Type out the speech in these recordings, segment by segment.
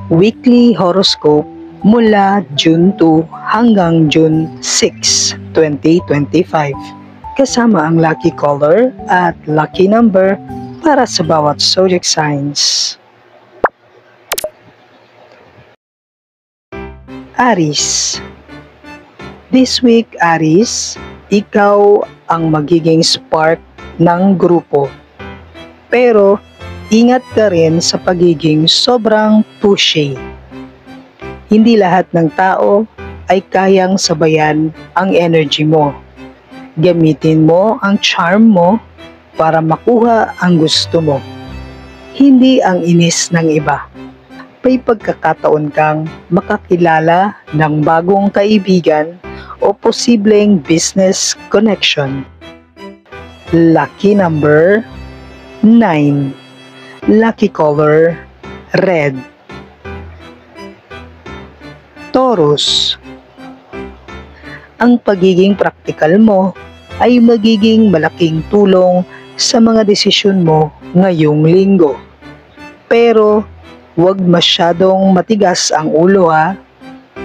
Weekly horoscope mula June 2 hanggang June 6, 2025. Kasama ang lucky color at lucky number para sa bawat zodiac signs. Aries. This week, Aries, ikaw ang magiging spark ng grupo. Pero, ingat ka rin sa pagiging sobrang pushy. Hindi lahat ng tao ay kayang sabayan ang energy mo. Gamitin mo ang charm mo para makuha ang gusto mo. Hindi ang inis ng iba. May pagkakataon kang makakilala ng bagong kaibigan o posibleng business connection. Lucky number 9. Lucky color, red. Taurus. Ang pagiging praktikal mo ay magiging malaking tulong sa mga desisyon mo ngayong linggo. Pero, huwag masyadong matigas ang ulo ha.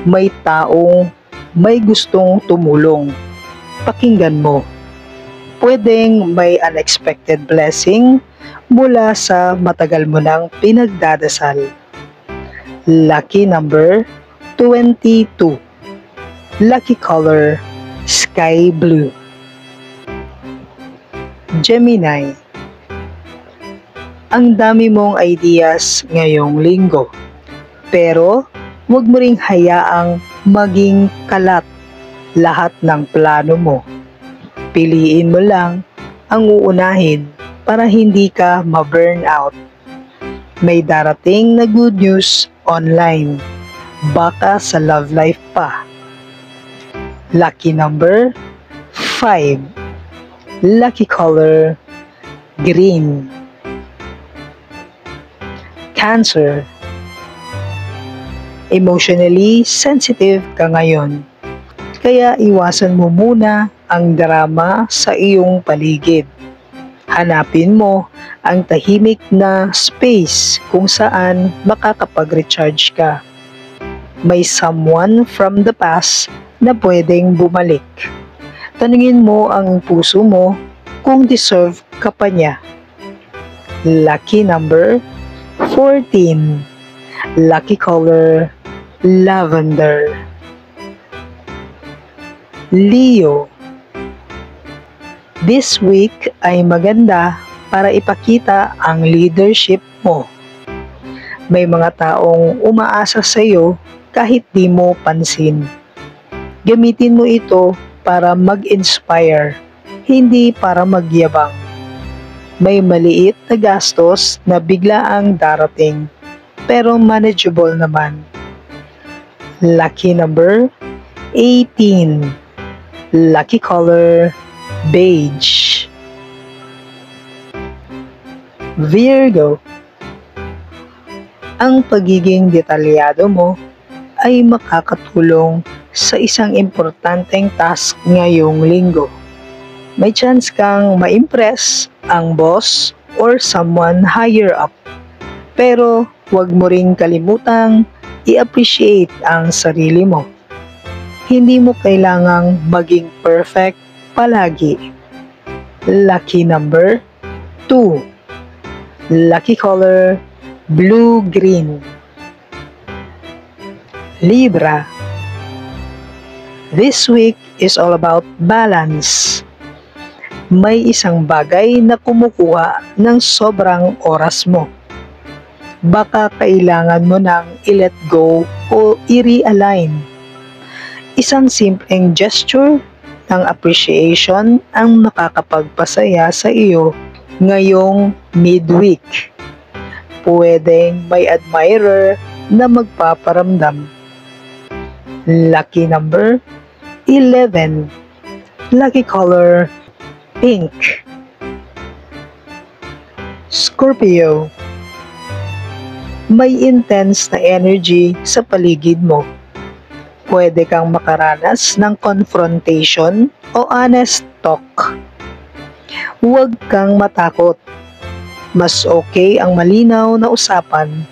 May taong may gustong tumulong. Pakinggan mo. Pwedeng may unexpected blessing mula sa matagal mo nang pinagdadasal. Lucky number 22. Lucky color, sky blue. Gemini. Ang dami mong ideas ngayong linggo. Pero, huwag mo ring hayaang maging kalat lahat ng plano mo. Piliin mo lang ang uunahin para hindi ka ma-burn out. May darating na good news online. Baka sa love life pa. Lucky number 5. Lucky color green. Cancer. Emotionally sensitive ka ngayon. Kaya iwasan mo muna ang drama sa iyong paligid. Hanapin mo ang tahimik na space kung saan makakapag-recharge ka. May someone from the past na pwedeng bumalik. Tanungin mo ang puso mo kung deserve ka pa niya. Lucky number 14. Lucky color, lavender. Leo. This week ay maganda para ipakita ang leadership mo. May mga taong umaasa sa iyo kahit di mo pansin. Gamitin mo ito para mag-inspire, hindi para magyabang. May maliit na gastos na biglaang darating, pero manageable naman. Lucky number 18. Lucky color, beige. Virgo. Ang pagiging detalyado mo ay makakatulong sa isang importanteng task ngayong linggo. May chance kang ma-impress ang boss or someone higher up. Pero huwag mo ring kalimutang i-appreciate ang sarili mo. Hindi mo kailangang maging perfect palagi. Lucky number 2. Lucky color, blue-green. Libra. This week is all about balance. May isang bagay na kumukuha ng sobrang oras mo. Baka kailangan mo nang i-let go o i-realign. Isang simpleng gesture ng appreciation ang makakapagpasaya sa iyo ngayong midweek. Pwedeng may admirer na magpaparamdam. Lucky number 11. Lucky color, pink. Scorpio. May intense na energy sa paligid mo. Pwede kang makaranas ng confrontation o honest talk. Huwag kang matakot. Mas okay ang malinaw na usapan.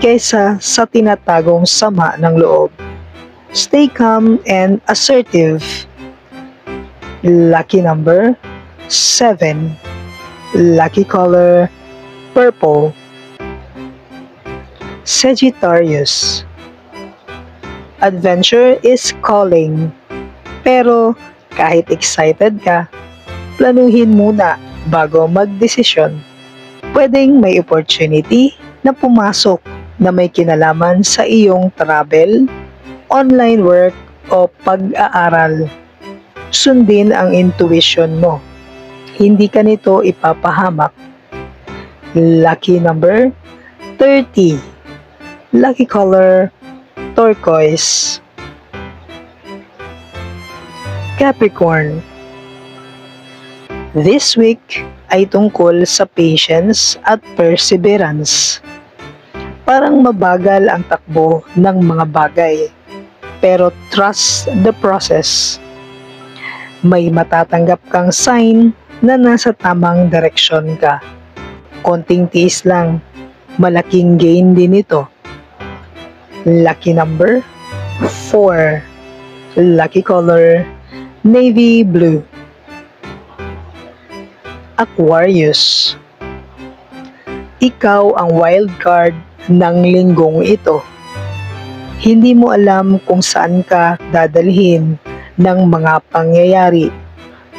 kaysa sa tinatagong sama ng loob. Stay calm and assertive. Lucky number 7. Lucky color purple. Sagittarius. Adventure is calling. Pero kahit excited ka, planuhin muna bago magdesisyon. Pwedeng may opportunity na pumasok na may kinalaman sa iyong travel, online work o pag-aaral. Sundin ang intuition mo. Hindi ka nito ipapahamak. Lucky number 30. Lucky color turquoise. Capricorn. This week ay tungkol sa patience at perseverance. Parang mabagal ang takbo ng mga bagay, pero trust the process. May matatanggap kang sign na nasa tamang direksyon ka. Konting tiis lang, malaking gain din ito. Lucky number 4. Lucky color navy blue. Aquarius. Ikaw ang wild card ng linggong ito. Hindi mo alam kung saan ka dadalhin ng mga pangyayari,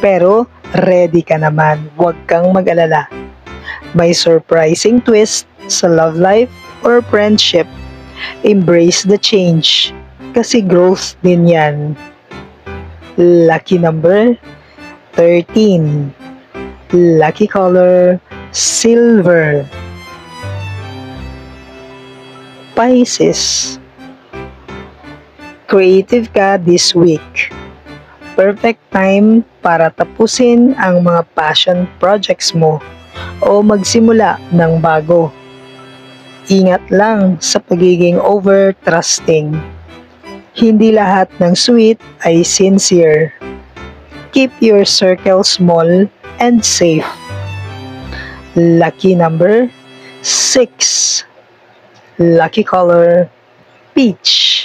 pero ready ka naman, huwag kang mag-alala. May surprising twist sa love life or friendship. Embrace the change, kasi growth din yan. Lucky number 13. Lucky color silver. Pisces. Creative ka this week. Perfect time para tapusin ang mga passion projects mo o magsimula ng bago. Ingat lang sa pagiging over-trusting. Hindi lahat ng sweet ay sincere. Keep your circle small and safe. Lucky number 6. Lucky color peach.